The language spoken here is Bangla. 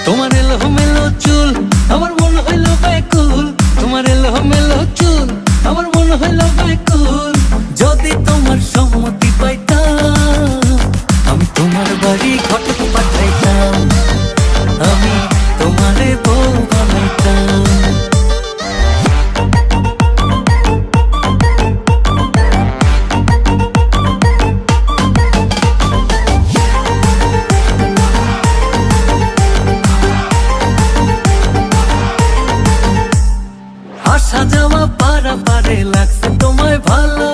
তোমার এলোমেলো চুল আমার মন হইল ব্যাকুল, তোমার এলোমেলো চুল আমার মন হইল ব্যাকুল। যদি তোমার সম্মতি পাইতাম আমি তোমার বাড়ি ঘটক পাঠাইতাম, আমি তোমারে বউ বানাইতাম। আসা যাওয়া পারা পারে লাগছে তোমায় ভালো,